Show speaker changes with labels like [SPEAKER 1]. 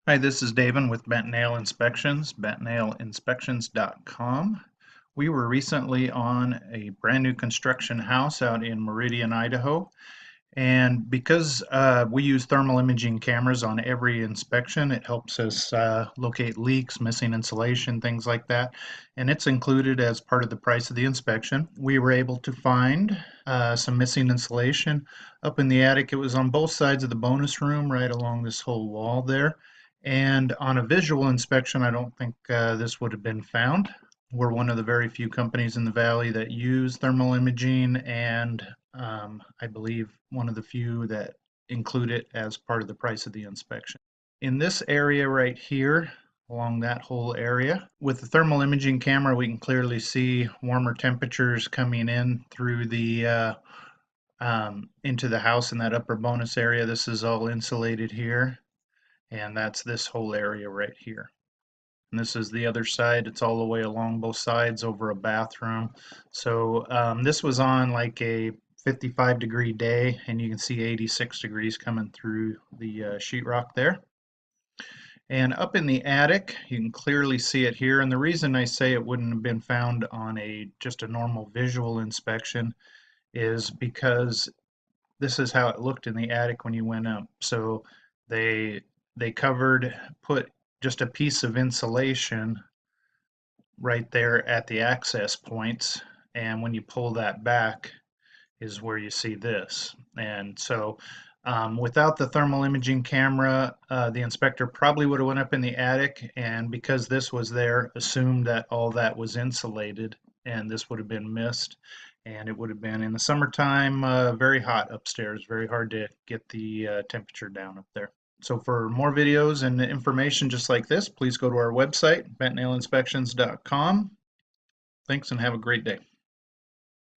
[SPEAKER 1] Hi, this is David with Bent Nail Inspections, bentnailinspections.com. We were recently on a brand new construction house out in Meridian, Idaho. And because we use thermal imaging cameras on every inspection, it helps us locate leaks, missing insulation, things like that. And it's included as part of the price of the inspection. We were able to find some missing insulation up in the attic. It was on both sides of the bonus room, right along this whole wall there. And on a visual inspection, I don't think this would have been found. We're one of the very few companies in the valley that use thermal imaging, and I believe one of the few that include it as part of the price of the inspection. In this area right here, along that whole area, with the thermal imaging camera, we can clearly see warmer temperatures coming in through the into the house in that upper bonus area. This is all insulated here, and that's this whole area right here. And this is the other side. It's all the way along both sides over a bathroom. So this was on like a 55-degree day, and you can see 86 degrees coming through the sheetrock there. And up in the attic, you can clearly see it here. And the reason I say it wouldn't have been found on just a normal visual inspection is because this is how it looked in the attic when you went up. So they put just a piece of insulation right there at the access points, and when you pull that back is where you see this. And so without the thermal imaging camera, the inspector probably would have went up in the attic, and because this was there, assumed that all that was insulated, and this would have been missed, and it would have been in the summertime very hot upstairs, very hard to get the temperature down up there. So for more videos and information just like this, please go to our website, bentnailinspections.com. Thanks and have a great day.